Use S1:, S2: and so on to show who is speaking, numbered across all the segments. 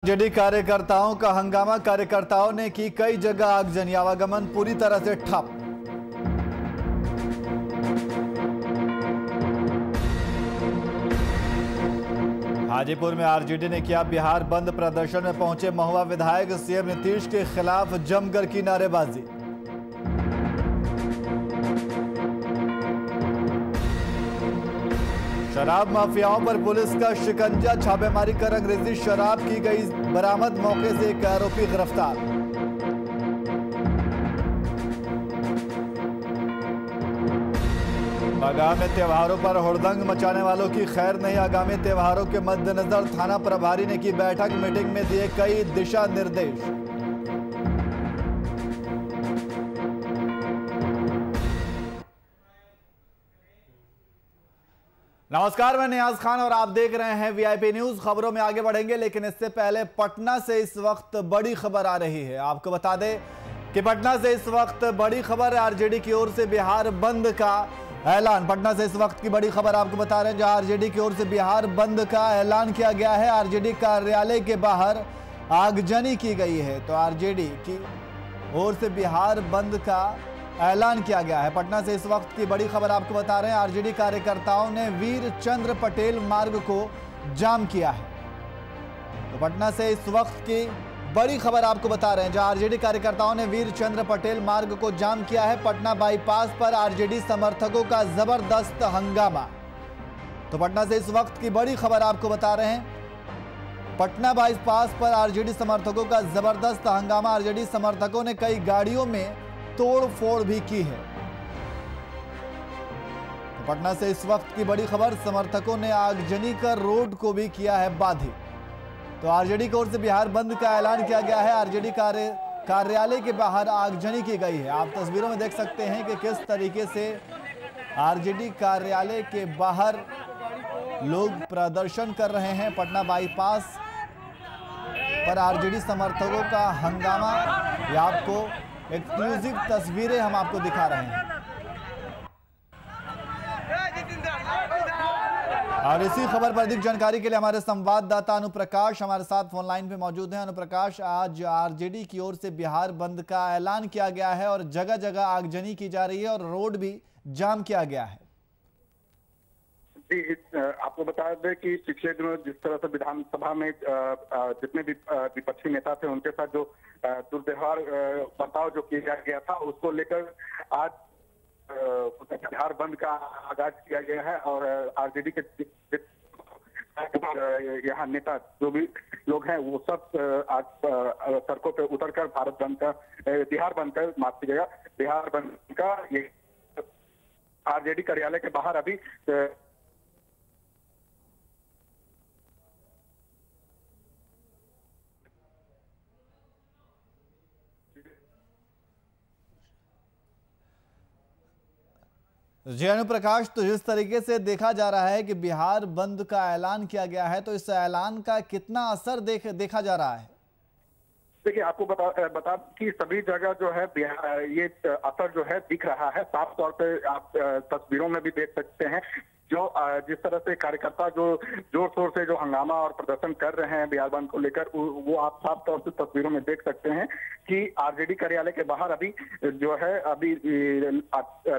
S1: JD कार्यकर्ताओं का हंगामा, कार्यकर्ताओं ने की कई जगह आगजनी, आवागमन पूरी तरह से ठप। हाजीपुर में आरजेडी ने किया बिहार बंद, प्रदर्शन में पहुंचे महुआ विधायक, सीएम नीतीश के खिलाफ जमकर की नारेबाजी। शराब माफियाओं पर पुलिस का शिकंजा, छापेमारी कर अंग्रेजी शराब की गई बरामद, मौके से एक आरोपी गिरफ्तार। आगामी त्योहारों पर हुड़दंग मचाने वालों की खैर नहीं, आगामी त्योहारों के मद्देनजर थाना प्रभारी ने की बैठक, मीटिंग में दिए कई दिशा निर्देश। नमस्कार, मैं नियाज खान और आप देख रहे हैं वीआईपी न्यूज। खबरों में आगे बढ़ेंगे, लेकिन इससे पहले पटना से इस वक्त बड़ी खबर आ रही है। आपको बता दें कि पटना से इस वक्त बड़ी खबर है, आरजेडी की ओर से बिहार बंद का ऐलान। पटना से इस वक्त की बड़ी खबर आपको बता रहे हैं, जहां आरजेडी की ओर से बिहार बंद का ऐलान किया गया है। आरजेडी कार्यालय के बाहर आगजनी की गई है, तो आरजेडी की ओर से बिहार बंद का ऐलान किया गया है। पटना से इस वक्त की बड़ी खबर आपको बता रहे हैं, आरजेडी कार्यकर्ताओं ने वीर चंद्र पटेल मार्ग को जाम किया है। तो पटना से इस वक्त की बड़ी खबर आपको बता रहे हैं, जहां आरजेडी कार्यकर्ताओं ने वीर चंद्र पटेल मार्ग को जाम किया है। पटना बाईपास पर आरजेडी समर्थकों का जबरदस्त हंगामा। तो पटना से इस वक्त की बड़ी खबर आपको बता रहे हैं, पटना बाईपास पर आरजेडी समर्थकों का जबरदस्त हंगामा। आरजेडी समर्थकों ने कई गाड़ियों में तोड़ फोड़ भी की है। तो पटना से इस वक्त की बड़ी खबर, समर्थकों ने आगजनी कर रोड को भी किया है बाधित। तो आरजेडी की ओर से बिहार बंद का ऐलान किया गया है। आरजेडी कार्यालय के बाहर आगजनी की गई है। आप तस्वीरों में देख सकते हैं कि किस तरीके से आरजेडी कार्यालय के बाहर लोग प्रदर्शन कर रहे हैं। पटना बाईपास पर आरजेडी समर्थकों का हंगामा, ये आपको एक्सक्लूसिव तस्वीरें हम आपको दिखा रहे हैं। और इसी खबर पर अधिक जानकारी के लिए हमारे संवाददाता अनुप्रकाश हमारे साथ फोन लाइन पे मौजूद हैं। अनुप्रकाश, आज आरजेडी की ओर से बिहार बंद का ऐलान किया गया है और जगह जगह आगजनी की जा रही है और रोड भी जाम किया गया है।
S2: आपको बता दें कि पिछले दिनों जिस तरह से विधानसभा में जितने भी विपक्षी नेता थे, उनके साथ जो दुर्व्यवहार बर्ताव जो किया गया था, उसको लेकर आज बिहार बंद का आगाज किया गया है। और आरजेडी के यहाँ नेता जो भी लोग हैं, वो सब आज सड़कों पर उतरकर बिहार बंद का माफ कीजिएगा, बिहार बंद का ये आरजेडी कार्यालय के बाहर अभी
S1: जी अनुप्रकाश, तो जिस तरीके से देखा जा रहा है कि बिहार बंद का ऐलान किया गया है, तो इस ऐलान का कितना असर देखा जा रहा है?
S2: देखिए, आपको बता कि सभी जगह जो है ये असर जो है दिख रहा है। साफ तौर पे आप तस्वीरों में भी देख सकते हैं, जो जिस तरह से कार्यकर्ता जो जोर शोर से जो हंगामा और प्रदर्शन कर रहे हैं बिहार बंद को लेकर, वो आप साफ तौर से तस्वीरों में देख सकते हैं कि आरजेडी कार्यालय के बाहर अभी जो है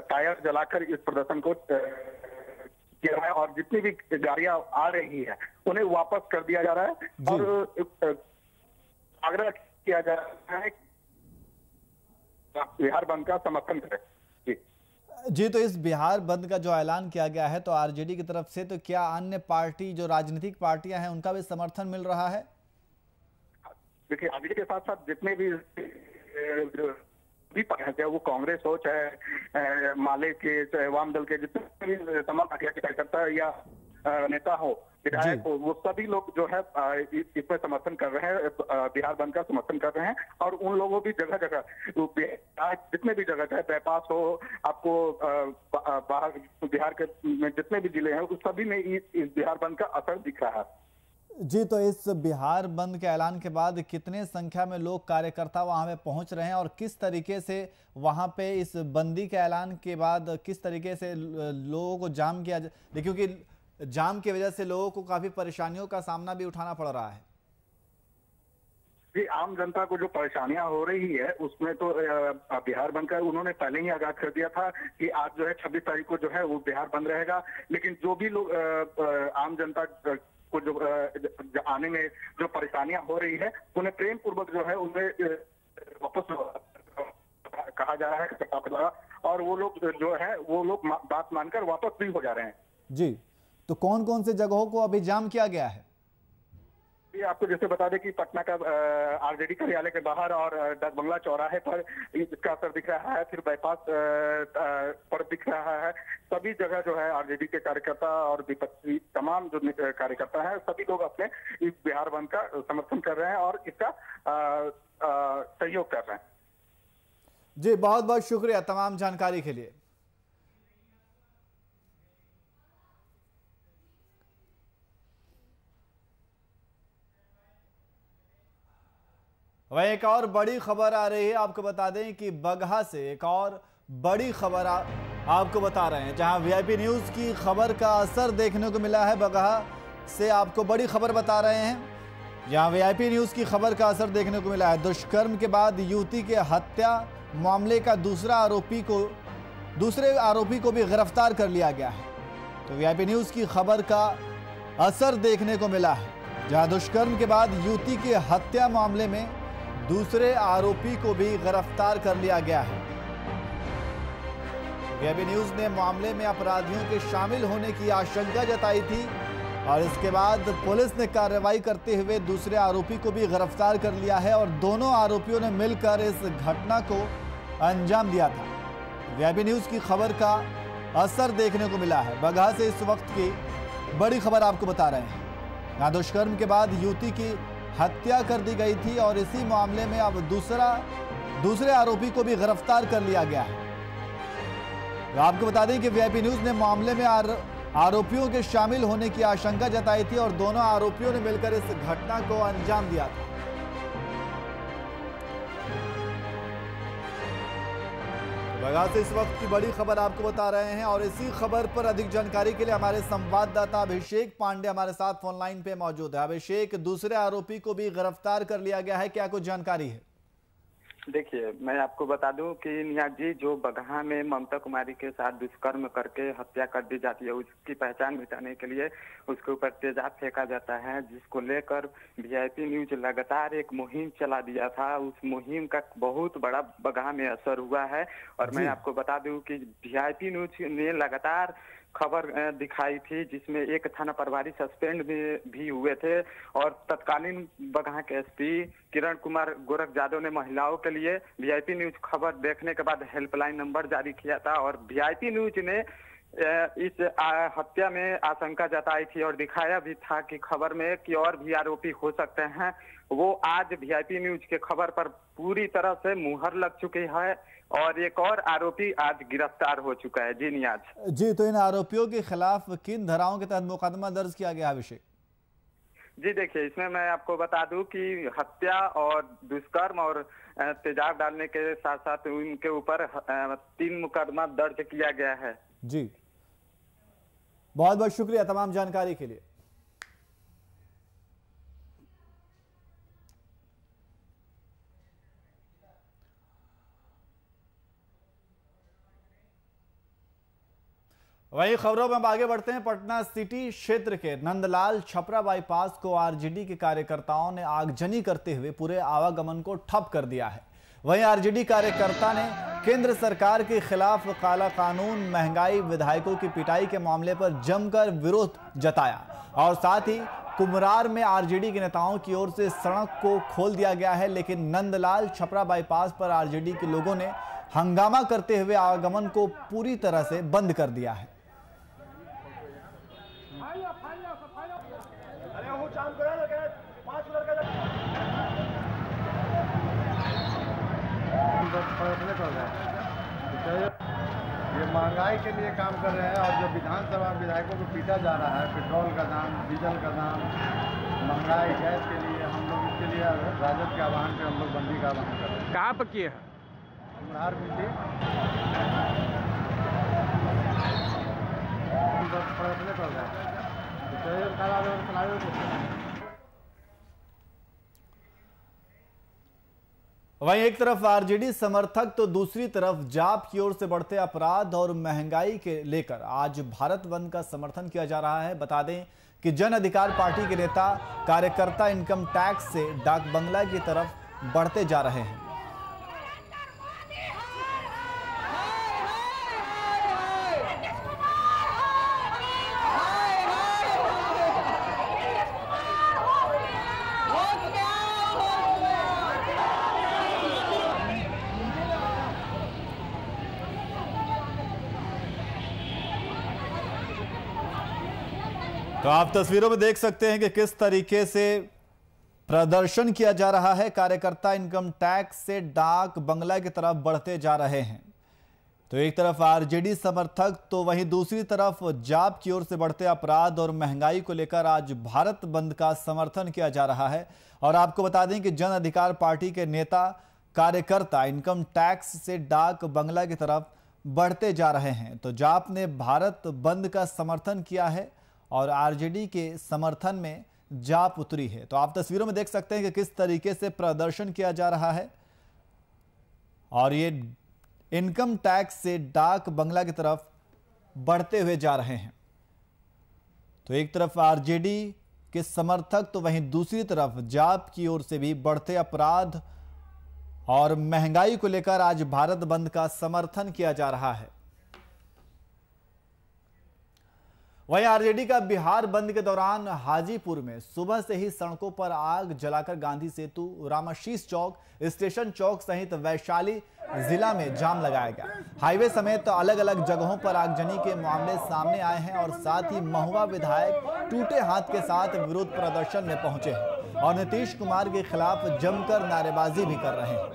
S2: टायर जलाकर इस प्रदर्शन को किया है और जितनी भी गाड़ियां आ रही है उन्हें वापस कर दिया जा रहा है और आग्रह किया जा रहा है बिहार बंद का समर्थन करें।
S1: जी, तो इस बिहार बंद का जो ऐलान किया गया है, तो आरजेडी की तरफ से, तो क्या अन्य पार्टी जो राजनीतिक पार्टियां हैं उनका भी समर्थन मिल रहा है?
S2: देखिए, आरजेडी के साथ साथ जितने भी चाहे वो कांग्रेस हो, चाहे माले के, चाहे वाम दल के, जितने भी तमाम पार्टियां के कार्यकर्ता या नेता हो, विधायक हो, वो सभी लोग जो है इसमें समर्थन कर रहे हैं, बिहार बंद का समर्थन कर रहे हैं। और उन लोगों भी जगह जगह जितने भी जगह, चाहे बाईपास हो, आपको बाहर बिहार के में जितने भी जिले हैं, उस सभी में इस बिहार बंद का असर दिख रहा है।
S1: जी, तो इस बिहार बंद के ऐलान के बाद कितने संख्या में लोग, कार्यकर्ता वहां पे पहुंच रहे हैं और किस तरीके से वहां पे इस बंदी के ऐलान के बाद किस तरीके से लोगों को जाम किया, क्योंकि जाम की वजह से लोगों को काफी परेशानियों का सामना भी उठाना पड़ रहा है?
S2: जी, आम जनता को जो परेशानियां हो रही है उसमें तो बिहार बंद का उन्होंने पहले ही आगाह कर दिया था कि आज जो है 26 तारीख को जो है वो बिहार बंद रहेगा। लेकिन जो भी लोग आम जनता को जो आने में जो परेशानियां हो रही है उन्हें प्रेम पूर्वक जो है उन्हें वापस कहा जा रहा है और वो लोग जो है वो लोग बात मानकर वापस भी हो जा रहे हैं।
S1: जी, तो कौन कौन से जगहों को अभी जाम किया गया है?
S2: ये आपको जैसे बता दें कि पटना का आरजेडी कार्यालय के बाहर और डाक बंगला चौराहे पर इसका असर दिख रहा है, फिर बाईपास पर दिख रहा है। सभी जगह जो है आरजेडी के कार्यकर्ता और विपक्षी तमाम जो कार्यकर्ता हैं सभी लोग अपने इस बिहार बंद का समर्थन कर रहे हैं और इसका सहयोग कर रहे हैं।
S1: जी, बहुत बहुत शुक्रिया तमाम जानकारी के लिए। वहीं एक और बड़ी खबर आ रही है, आपको बता दें कि बगहा से एक और बड़ी खबर आपको बता रहे हैं, जहां वीआईपी न्यूज की खबर का असर देखने को मिला है। बगहा से आपको बड़ी खबर बता रहे हैं, जहां वीआईपी न्यूज की खबर का असर देखने को मिला है। दुष्कर्म के बाद युवती के हत्या मामले का दूसरे आरोपी को भी गिरफ्तार कर लिया गया है। तो वीआईपी न्यूज की खबर का असर देखने को मिला है, जहां दुष्कर्म के बाद युवती के हत्या मामले में दूसरे आरोपी को भी गिरफ्तार कर लिया गया है। वीआईपी न्यूज ने मामले में अपराधियों के शामिल होने की आशंका जताई थी और इसके बाद पुलिस ने कार्रवाई करते हुए दूसरे आरोपी को भी गिरफ्तार कर लिया है और दोनों आरोपियों ने मिलकर इस घटना को अंजाम दिया था। वीआईपी न्यूज की खबर का असर देखने को मिला है। बगहा से इस वक्त की बड़ी खबर आपको बता रहे हैं। यहाँ दुष्कर्म के बाद युवती की हत्या कर दी गई थी और इसी मामले में अब दूसरे आरोपी को भी गिरफ्तार कर लिया गया है। तो आपको बता दें कि वीआईपी न्यूज ने मामले में आरोपियों के शामिल होने की आशंका जताई थी और दोनों आरोपियों ने मिलकर इस घटना को अंजाम दिया था। बगहा से इस वक्त की बड़ी खबर आपको बता रहे हैं और इसी खबर पर अधिक जानकारी के लिए हमारे संवाददाता अभिषेक पांडे हमारे साथ फोन लाइन पे मौजूद है। अभिषेक, दूसरे आरोपी को भी गिरफ्तार कर लिया गया है, क्या कुछ जानकारी है?
S3: देखिए, मैं आपको बता दूं कि नियाज जी, जो बगहा में ममता कुमारी के साथ दुष्कर्म करके हत्या कर दी जाती है, उसकी पहचान मिटाने के लिए उसके ऊपर तेजाब फेंका जाता है, जिसको लेकर वीआईपी न्यूज लगातार एक मुहिम चला दिया था। उस मुहिम का बहुत बड़ा बगहा में असर हुआ है और मैं आपको बता दूं कि वीआईपी न्यूज ने लगातार खबर दिखाई थी जिसमें एक थाना प्रभारी सस्पेंड भी हुए थे और तत्कालीन बगहा के एसपी किरण कुमार गोरख यादव ने महिलाओं के लिए वीआईपी न्यूज खबर देखने के बाद हेल्पलाइन नंबर जारी किया था और वीआईपी न्यूज ने इस हत्या में आशंका जताई थी और दिखाया भी था कि खबर में कि और भी आरोपी हो सकते हैं। वो आज वीआईपी न्यूज के खबर पर पूरी तरह से मुहर लग चुकी है और एक और आरोपी आज गिरफ्तार हो चुका है। जी नियाज
S1: जी, तो इन आरोपियों के खिलाफ किन धाराओं के तहत मुकदमा दर्ज किया गया अभिषेक?
S3: जी देखिए, इसमें मैं आपको बता दूं कि हत्या और दुष्कर्म और तेजाब डालने के साथ साथ उनके ऊपर 3 मुकदमा दर्ज किया गया है।
S1: जी, बहुत बहुत शुक्रिया तमाम जानकारी के लिए। वही खबरों में आगे बढ़ते हैं। पटना सिटी क्षेत्र के नंदलाल छपरा बाईपास को आरजेडी के कार्यकर्ताओं ने आगजनी करते हुए पूरे आवागमन को ठप कर दिया है। वहीं आरजेडी कार्यकर्ता ने केंद्र सरकार के खिलाफ काला कानून, महंगाई, विधायकों की पिटाई के मामले पर जमकर विरोध जताया और साथ ही कुमरार में आरजेडी के नेताओं की ओर से सड़क को खोल दिया गया है, लेकिन नंदलाल छपरा बाईपास पर आरजेडी के लोगों ने हंगामा करते हुए आवागमन को पूरी तरह से बंद कर दिया है।
S4: ये महंगाई के लिए काम कर रहे हैं और जो विधानसभा विधायकों को पीटा जा रहा है, पेट्रोल का दाम, डीजल का दाम, महंगाई, गैस के लिए हम लोग इसके लिए राजद के आह्वान पे हम लोग बंदी का आह्वान कर रहे हैं।
S5: कहाँ पर किए हैं?
S4: कुम्हार बिल्ली फैसले कर रहे हैं।
S1: वहीं एक तरफ आरजेडी समर्थक तो दूसरी तरफ जाप की ओर से बढ़ते अपराध और महंगाई के लेकर आज भारत बंद का समर्थन किया जा रहा है। बता दें कि जन अधिकार पार्टी के नेता कार्यकर्ता इनकम टैक्स से डाक बंगला की तरफ बढ़ते जा रहे हैं। तो आप तस्वीरों में देख सकते हैं कि किस तरीके से प्रदर्शन किया जा रहा है। कार्यकर्ता इनकम टैक्स से डाक बंगला की तरफ बढ़ते जा रहे हैं। तो एक तरफ आरजेडी समर्थक तो वहीं दूसरी तरफ जाप की ओर से बढ़ते अपराध और महंगाई को लेकर आज भारत बंद का समर्थन किया जा रहा है। और आपको बता दें कि जन अधिकार पार्टी के नेता कार्यकर्ता इनकम टैक्स से डाक बंगला की तरफ बढ़ते जा रहे हैं। तो जाप ने भारत बंद का समर्थन किया है और आरजेडी के समर्थन में जाप उतरी है। तो आप तस्वीरों में देख सकते हैं कि किस तरीके से प्रदर्शन किया जा रहा है और ये इनकम टैक्स से डाक बंगला की तरफ बढ़ते हुए जा रहे हैं। तो एक तरफ आरजेडी के समर्थक तो वहीं दूसरी तरफ जाप की ओर से भी बढ़ते अपराध और महंगाई को लेकर आज भारत बंद का समर्थन किया जा रहा है। वहीं आरजेडी का बिहार बंद के दौरान हाजीपुर में सुबह से ही सड़कों पर आग जलाकर गांधी सेतु, रामाशीष चौक, स्टेशन चौक सहित वैशाली जिला में जाम लगाया गया। हाईवे समेत अलग अलग जगहों पर आगजनी के मामले सामने आए हैं और साथ ही महुआ विधायक टूटे हाथ के साथ विरोध प्रदर्शन में पहुंचे हैं और नीतीश कुमार के खिलाफ जमकर नारेबाजी भी कर रहे हैं।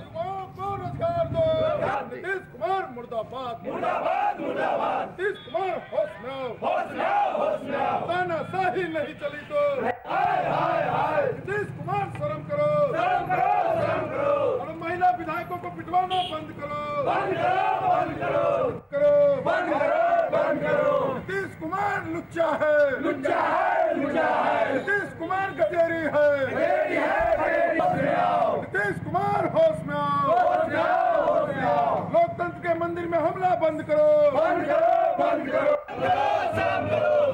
S5: नीतीश कुमार मुर्दाबाद, मुर्दाबाद, मुर्दाबाद। नीतीश कुमार होश में आओ, होश में आओ, होश में आओ। तानाशाही नहीं चली तो हाय हाय हाय। नीतीश कुमार शर्म करो, शर्म करो, शर्म करो। और महिला विधायकों को पिटवाना बंद करो, बंद करो, बंद करो, करो, बंद करो, बंद करो। नीतीश कुमार लुच्चा है, लुच्चा है, लुच्चा है। नीतीश कुमार गजेरी है, गजेरी है, गजेरी। होश में आओ, नीतीश कुमार होश में आओ, होश में आओ। लोकतंत्र के मंदिर में हमला बंद करो, बंद करो, बंद करो।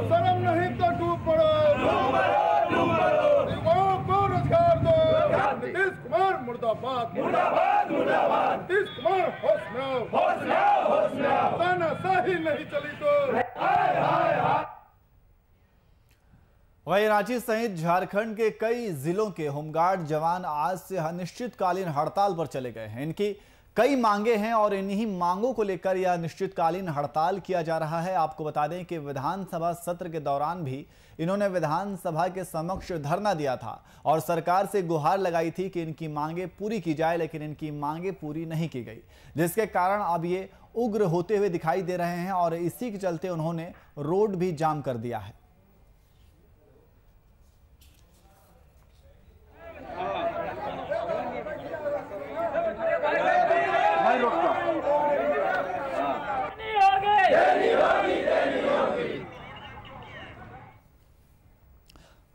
S5: शर्म नहीं तो डूब पड़ो, डूब पड़ो, डूब पड़ो। युवाओं को रोजगार दो। नीतीश कुमार मुर्दाबाद, मुर्दाबाद, मुर्दाबाद। नीतीश कुमार होश में आओ, होश में आओ, होश में आओ। तानाशाही नहीं चली तो हाय हाय हाय।
S1: वहीं रांची सहित झारखंड के कई जिलों के होमगार्ड जवान आज से अनिश्चितकालीन हड़ताल पर चले गए हैं। इनकी कई मांगे हैं और इन्हीं मांगों को लेकर यह अनिश्चितकालीन हड़ताल किया जा रहा है। आपको बता दें कि विधानसभा सत्र के दौरान भी इन्होंने विधानसभा के समक्ष धरना दिया था और सरकार से गुहार लगाई थी कि इनकी मांगे पूरी की जाए, लेकिन इनकी मांगे पूरी नहीं की गई, जिसके कारण अब ये उग्र होते हुए दिखाई दे रहे हैं और इसी के चलते उन्होंने रोड भी जाम कर दिया है।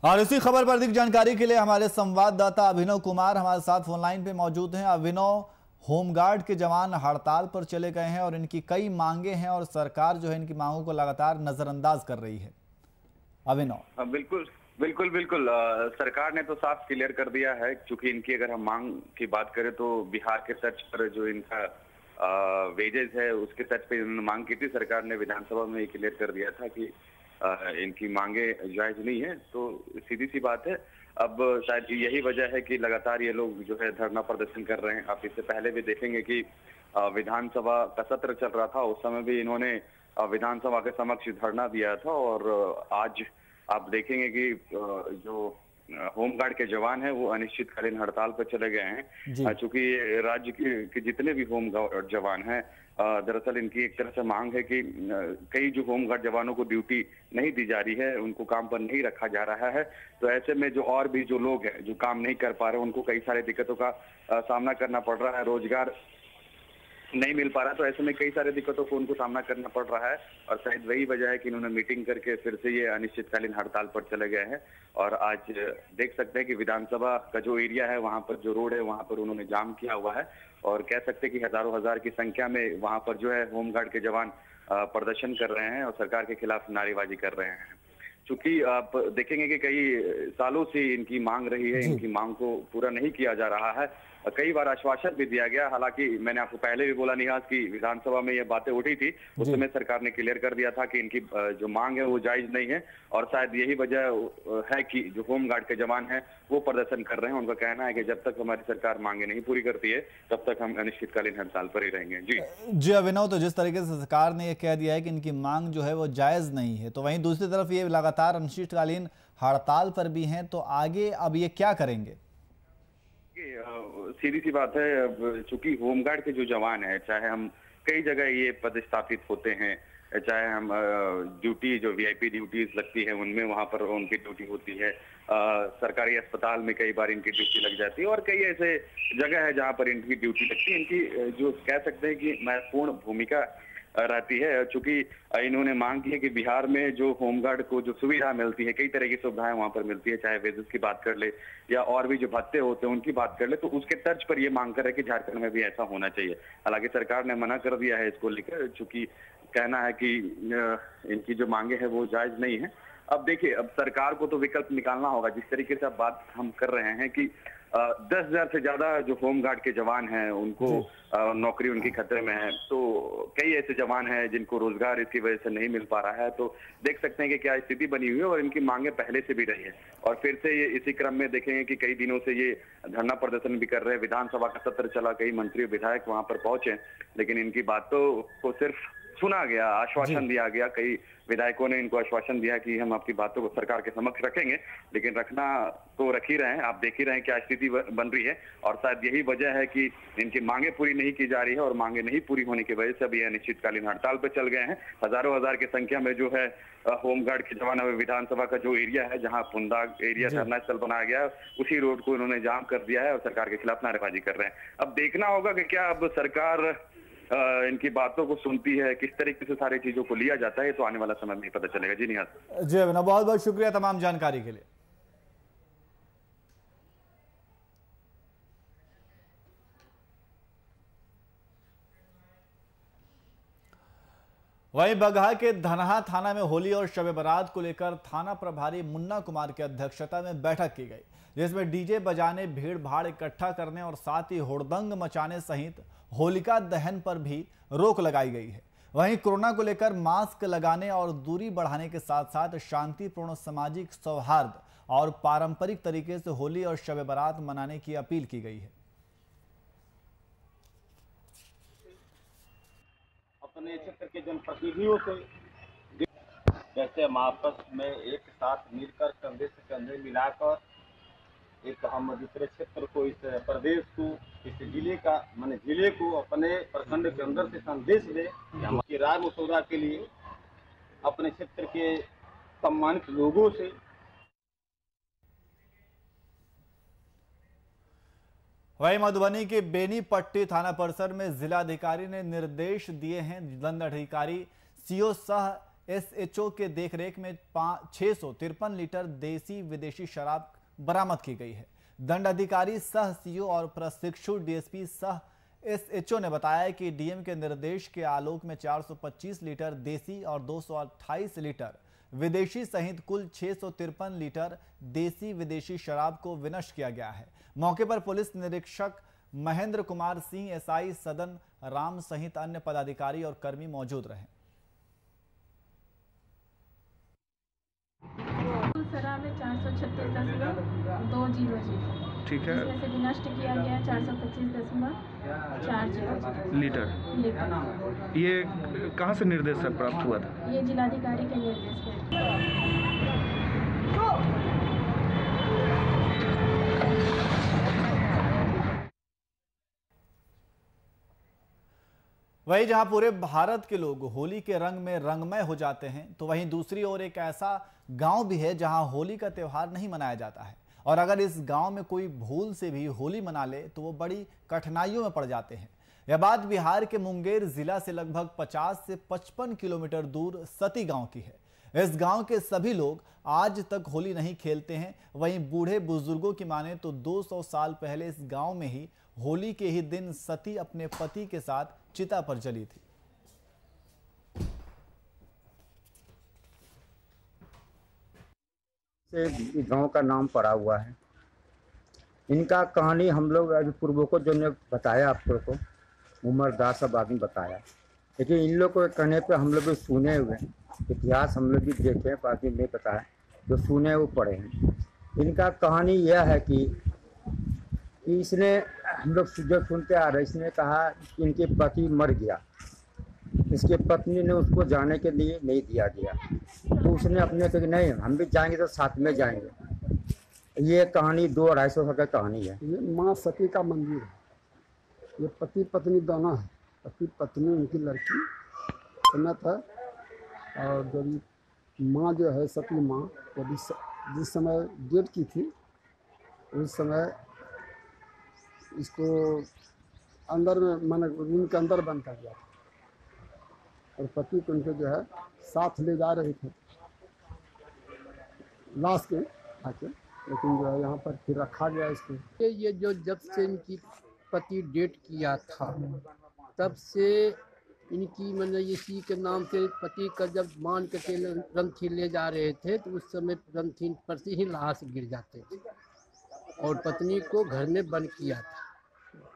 S1: और इसी खबर पर अधिक जानकारी के लिए हमारे संवाददाता अभिनव कुमार हमारे साथ फोन लाइन पे मौजूद हैं। अभिनव, होमगार्ड के जवान हड़ताल पर चले गए हैं और इनकी कई मांगे हैं और सरकार जो है इनकी मांगों को लगातार नजरअंदाज कर रही है। अभिनव।
S3: बिल्कुल बिल्कुल बिल्कुल। सरकार ने तो साफ क्लियर कर दिया है, क्योंकि इनकी अगर हम मांग की बात करें तो बिहार के तर्ज पर जो इनका वेजेस है उसके तर्ज पे इन्होंने मांग की थी। सरकार ने विधानसभा में क्लियर कर दिया था कि इनकी मांगे जायज नहीं है। तो सीधी सी बात है, अब शायद यही वजह है कि लगातार ये लोग जो है धरना प्रदर्शन कर रहे हैं। आप इससे पहले भी देखेंगे कि विधानसभा का सत्र चल रहा था, उस समय भी इन्होंने विधानसभा के समक्ष धरना दिया था। और आज आप देखेंगे कि जो होमगार्ड के जवान हैं वो अनिश्चितकालीन हड़ताल पर चले गए हैं, चूंकि राज्य के जितने भी होमगार्ड जवान हैं दरअसल इनकी एक तरह से मांग है कि कई जो होमगार्ड जवानों को ड्यूटी नहीं दी जा रही है, उनको काम पर नहीं रखा जा रहा है। तो ऐसे में जो और भी जो लोग हैं जो काम नहीं कर पा रहे, उनको कई सारी दिक्कतों का सामना करना पड़ रहा है। नहीं मिल पा रहा, तो ऐसे में कई सारे दिक्कतों को उनको सामना करना पड़ रहा है। और शायद वही वजह है कि इन्होंने मीटिंग करके फिर से ये अनिश्चितकालीन हड़ताल पर चले गए हैं। और आज देख सकते हैं कि विधानसभा का जो एरिया है, वहां पर जो रोड है, वहां पर उन्होंने जाम किया हुआ है। और कह सकते हैं कि हजारों हजार की संख्या में वहां पर जो है होमगार्ड के जवान प्रदर्शन कर रहे हैं और सरकार के खिलाफ नारेबाजी कर रहे हैं। चूंकि आप देखेंगे कि कई सालों से इनकी मांग रही है, इनकी मांग को पूरा नहीं किया जा रहा है। कई बार आश्वासन भी दिया गया, हालांकि मैंने आपको पहले भी बोला निहाज की विधानसभा में ये बातें उठी थी, उस समय सरकार ने क्लियर कर दिया था कि इनकी जो मांग है वो जायज नहीं है। और शायद यही वजह है कि जो होमगार्ड के जवान हैं वो प्रदर्शन कर रहे हैं। उनका कहना है कि जब तक हमारी सरकार मांगे नहीं पूरी करती है तब तक हम अनिश्चितकालीन हड़ताल पर ही रहेंगे।
S1: जी अभिनव, तो जिस तरीके से सरकार ने यह कह दिया है कि इनकी मांग जो है वो जायज नहीं है, तो वहीं दूसरी तरफ ये लगातार अनिश्चितकालीन हड़ताल पर भी हैं, तो आगे अब ये क्या करेंगे?
S3: सीधी सी बात है, चूंकि होमगार्ड के जो जवान है, चाहे हम कई जगह ये पदस्थापित होते हैं, चाहे हम ड्यूटी जो वीआईपी ड्यूटीज लगती है उनमें वहां पर उनकी ड्यूटी होती है, सरकारी अस्पताल में कई बार इनकी ड्यूटी लग जाती है और कई ऐसे जगह है जहां पर इनकी ड्यूटी लगती है। इनकी जो कह सकते हैं कि महत्वपूर्ण भूमिका रहती है। चूंकि इन्होंने मांग की है कि बिहार में जो होमगार्ड को जो सुविधा मिलती है, कई तरह की सुविधाएं वहां पर मिलती है, चाहे वेजेस की बात कर ले या और भी जो भत्ते होते हैं उनकी बात कर ले, तो उसके तर्ज पर ये मांग कर रहे हैं कि झारखंड में भी ऐसा होना चाहिए। हालांकि सरकार ने मना कर दिया है इसको लेकर, चूंकि कहना है कि इनकी जो मांगे है वो जायज नहीं है। अब देखिए, अब सरकार को तो विकल्प निकालना होगा। जिस तरीके से अब बात हम कर रहे हैं कि 10,000 से ज्यादा जो होमगार्ड के जवान हैं उनको नौकरी उनकी खतरे में है, तो कई ऐसे जवान हैं जिनको रोजगार इसकी वजह से नहीं मिल पा रहा है। तो देख सकते हैं कि क्या स्थिति बनी हुई है और इनकी मांगे पहले से भी रही है। और फिर से ये इसी क्रम में देखेंगे कि कई दिनों से ये धरना प्रदर्शन भी कर रहे हैं। विधानसभा का सत्र चला, कई मंत्री विधायक वहां पर पहुंचे, लेकिन इनकी बातों को सिर्फ सुना गया, आश्वासन दिया गया। कई विधायकों ने इनको आश्वासन दिया कि हम आपकी बातों को सरकार के समक्ष रखेंगे, लेकिन रखना तो रख ही रहे हैं। आप देख ही रहे हैं क्या स्थिति बन रही है। और शायद यही वजह है कि इनकी मांगे पूरी नहीं की जा रही है और मांगे नहीं पूरी होने की वजह से अभी अनिश्चितकालीन हड़ताल पर चल गए हैं। हजारों हजार की संख्या में जो है होमगार्ड के जवान, विधानसभा का जो एरिया है जहाँ पुंदा एरिया धरना स्थल बनाया गया, उसी रोड को इन्होंने जाम कर दिया है और सरकार के खिलाफ नारेबाजी कर रहे हैं। अब देखना होगा कि क्या अब सरकार इनकी बातों को सुनती है, किस तरीके से सारी चीजों को लिया जाता है, तो आने वाला समय में ही पता चलेगा। जी निहाल।
S1: जी अभिनव, बहुत बहुत शुक्रिया तमाम जानकारी के लिए। वहीं बगहा के धनहा थाना में होली और शब बारात को लेकर थाना प्रभारी मुन्ना कुमार की अध्यक्षता में बैठक की गई, जिसमें डीजे बजाने, भीड़ भाड़ इकट्ठा करने और साथ ही हुड़दंग मचाने सहित होलिका दहन पर भी रोक लगाई गई है। वहीं कोरोना को लेकर मास्क लगाने और दूरी बढ़ाने के साथ साथ शांतिपूर्ण सामाजिक सौहार्द और पारंपरिक तरीके से होली और शब बारात मनाने की अपील की गई है।
S6: अपने क्षेत्र के जनप्रतिनिधियों से जैसे हम आपस में एक साथ मिलकर कंधे से कंधे मिलाकर एक हम दूसरे क्षेत्र को, इस प्रदेश को, इस जिले का माने जिले को अपने प्रखंड के अंदर से संदेश दे कि हमारी राय मसौदा के लिए अपने क्षेत्र के सम्मानित लोगों से।
S1: वहीं मधुबनी के बेनीपट्टी थाना परिसर में जिलाधिकारी ने निर्देश दिए हैं। दंडाधिकारी सीओ सह एसएचओ के देखरेख में 653 लीटर देसी विदेशी शराब बरामद की गई है। दंडाधिकारी सह सीओ और प्रशिक्षु डीएसपी सह एसएचओ ने बताया कि डीएम के निर्देश के आलोक में 425 लीटर देसी और 228 लीटर विदेशी सहित कुल 653 लीटर देसी विदेशी शराब को विनष्ट किया गया है। मौके पर पुलिस निरीक्षक महेंद्र कुमार सिंह, एसआई सदन राम सहित अन्य पदाधिकारी और कर्मी मौजूद रहे।
S7: शराब है 436.200
S8: ठीक है,
S7: इसमें से विनष्ट किया गया 425.40
S8: लीटर। ये कहाँ से निर्देश प्राप्त हुआ था?
S7: ये जिलाधिकारी के निर्देश पे।
S1: वहीं जहां पूरे भारत के लोग होली के रंग में रंगमय हो जाते हैं, तो वहीं दूसरी ओर एक ऐसा गांव भी है जहां होली का त्यौहार नहीं मनाया जाता है। और अगर इस गांव में कोई भूल से भी होली मना ले तो वो बड़ी कठिनाइयों में पड़ जाते हैं। यह बात बिहार के मुंगेर जिला से लगभग 50 से 55 किलोमीटर दूर सती गांव की है। इस गांव के सभी लोग आज तक होली नहीं खेलते हैं। वहीं बूढ़े बुजुर्गों की माने तो 200 साल पहले इस गांव में ही होली के ही दिन सती अपने पति के साथ चिता पर जली थी।
S9: से गांव का नाम पड़ा हुआ है। इनका कहानी हम लोग अभी पूर्वों को जो ने बताया आप लोग को, उमरदास सब आदमी बताया, लेकिन इन लोग को कहने पे हम लोग भी सुने हुए हैं, इतिहास हम लोग भी देखे, बाकी नहीं बताया, जो सुने वो पढ़े हैं। इनका कहानी यह है कि इसने, हम लोग जो सुनते आ रहे, इसने कहा कि इनके पति मर गया, इसके पत्नी ने उसको जाने के लिए नहीं दिया गया, तो उसने अपने को नहीं हम भी जाएंगे तो साथ में जाएंगे। ये कहानी 200-250 साल का कहानी है।
S10: ये माँ सती का मंदिर है। ये पति पत्नी दोनों है, पति पत्नी उनकी लड़की सन्नत है। और जब माँ जो है सती माँ, जब जिस समय डेट की थी उस समय इसको अंदर में माने रूम के अंदर बंद कर दिया और पति को उनके जो है साथ ले जा रहे थे लाश के आके, लेकिन जो है यहाँ पर फिर रखा गया इसको।
S11: ये जो जब से इनकी पति डेट किया था तब से इनकी मतलब इसी के नाम से पति का जब मान के रंथी ले जा रहे थे तो उस समय रंथी पर से ही लाश गिर जाते थे और पत्नी को घर में बंद किया था।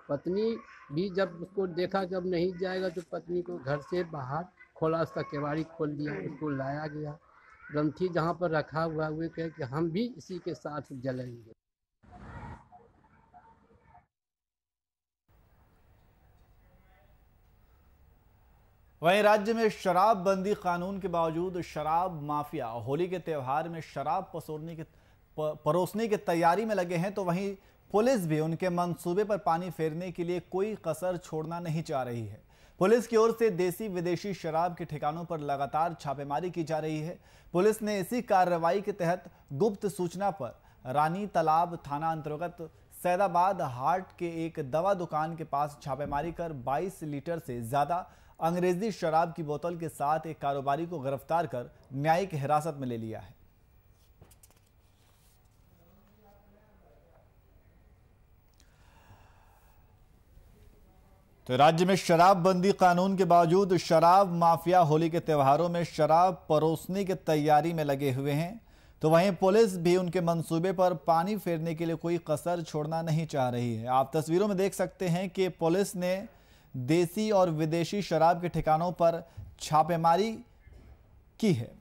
S11: पत्नी भी जब उसको देखा जब नहीं जाएगा तो पत्नी को घर से बाहर खोला, उसका केवाड़ी खोल दिया, उसको लाया गया। रंथी जहाँ पर रखा हुआ हुए कहे कि हम भी इसी के साथ जलेंगे।
S1: वहीं राज्य में शराबबंदी कानून के बावजूद शराब माफिया होली के त्योहार में शराब परोसने की तैयारी में लगे हैं, तो वहीं पुलिस भी उनके मंसूबे पर पानी फेरने के लिए कोई कसर छोड़ना नहीं चाह रही है। पुलिस की ओर से देसी विदेशी शराब के ठिकानों पर लगातार छापेमारी की जा रही है। पुलिस ने इसी कार्रवाई के तहत गुप्त सूचना पर रानी तालाब थाना अंतर्गत सैदाबाद हाट के एक दवा दुकान के पास छापेमारी कर 22 लीटर से ज्यादा अंग्रेजी शराब की बोतल के साथ एक कारोबारी को गिरफ्तार कर न्यायिक हिरासत में ले लिया है। तो राज्य में शराबबंदी कानून के बावजूद शराब माफिया होली के त्योहारों में शराब परोसने की तैयारी में लगे हुए हैं, तो वहीं पुलिस भी उनके मंसूबे पर पानी फेरने के लिए कोई कसर छोड़ना नहीं चाह रही है। आप तस्वीरों में देख सकते हैं कि पुलिस ने देसी और विदेशी शराब के ठिकानों पर छापेमारी की है।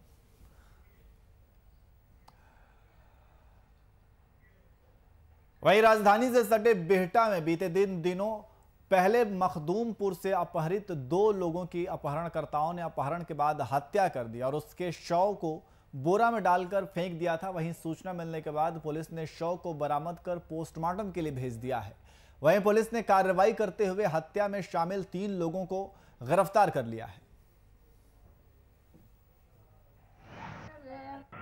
S1: वहीं राजधानी से सटे बिहटा में बीते दिनों पहले मखदूमपुर से अपहरित 2 लोगों की अपहरणकर्ताओं ने अपहरण के बाद हत्या कर दी और उसके शव को बोरा में डालकर फेंक दिया था। वहीं सूचना मिलने के बाद पुलिस ने शव को बरामद कर पोस्टमार्टम के लिए भेज दिया है। वहीं पुलिस ने कार्रवाई करते हुए हत्या में शामिल 3 लोगों को गिरफ्तार कर लिया है।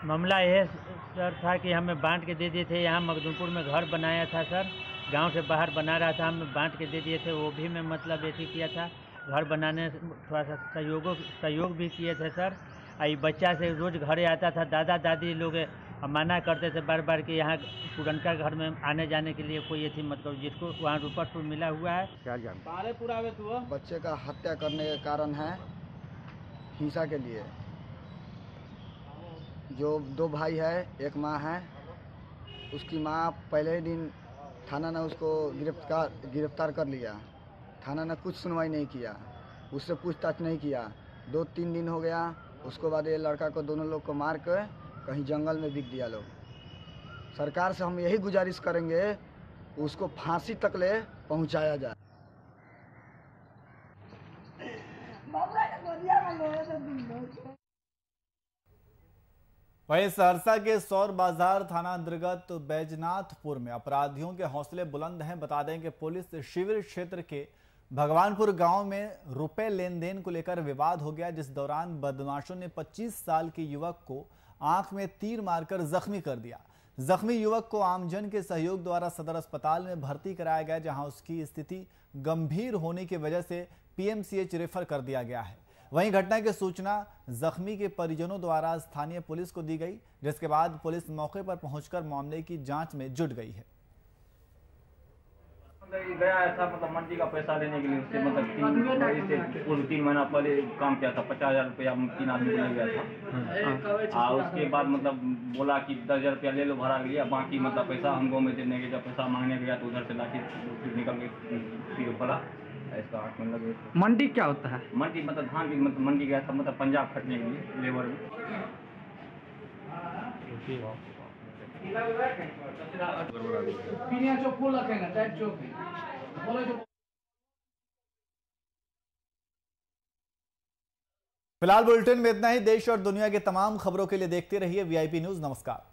S12: मामला यह सर था कि हमें बांट के दे दिए थे। यहाँ मखदूमपुर में घर बनाया था सर, गांव से बाहर बना रहा था, हमें बांट के दे दिए थे। वो भी मैं मतलब ऐसे किया था, घर बनाने थोड़ा सा सहयोग भी किए थे सर। आई बच्चा से रोज़ घरे आता था, दादा दादी लोग मना करते थे बार बार कि यहाँ पुरनका घर में आने जाने के लिए कोई ऐसी मतलब जिसको वहाँ रुपट मिला हुआ है।
S9: क्या जान
S12: सारे पुरावे तो
S10: बच्चे का हत्या करने के कारण है हिंसा के लिए। जो 2 भाई है, एक माँ है, उसकी माँ पहले ही दिन थाना ने उसको गिरफ्तार कर लिया। थाना ने कुछ सुनवाई नहीं किया, उससे पूछताछ नहीं किया। 2-3 दिन हो गया, उसके बाद ये लड़का को दोनों लोग को मार कर कहीं जंगल में बिक दिया लोग। सरकार से हम यही गुजारिश करेंगे उसको फांसी तक ले पहुंचाया जाए।
S1: वहीं सहरसा के सौर बाजार थाना अंतर्गत बैजनाथपुर में अपराधियों के हौसले बुलंद हैं। बता दें कि पुलिस शिविर क्षेत्र के भगवानपुर गांव में रुपए लेन देन को लेकर विवाद हो गया, जिस दौरान बदमाशों ने 25 साल के युवक को आंख में तीर मारकर जख्मी कर दिया। जख्मी युवक को आमजन के सहयोग द्वारा सदर अस्पताल में भर्ती कराया गया, जहां उसकी स्थिति गंभीर होने की वजह से पीएमसीएच रेफर कर दिया गया है। वहीं घटना की सूचना जख्मी के परिजनों द्वारा स्थानीय पुलिस को दी गई, जिसके बाद पुलिस मौके पर पहुंचकर मामले की जांच में जुट गई है।
S13: गया ऐसा मतलब मंडी का पैसा लेने के लिए उससे मतलब 3 महीना पहले काम किया था, 50,000 रुपया 3 आदमी को ले गया था। उसके बाद मतलब बोला कि 10,000 रुपया ले लो भाड़ा के लिए, बाकी मतलब पैसा हम गाँव में देने के, जब पैसा मांगने गया तो उधर से लाठी निकल के फिर बोला इसका 8 महीने लगे।
S8: मंडी क्या होता है?
S13: मंडी मतलब धान की मतलब मंडी गया था, मतलब पंजाब खटने के लिए लेबर में।
S1: फिलहाल बुलेटिन में इतना ही। देश और दुनिया के तमाम खबरों के लिए देखते रहिए VIP न्यूज़। नमस्कार।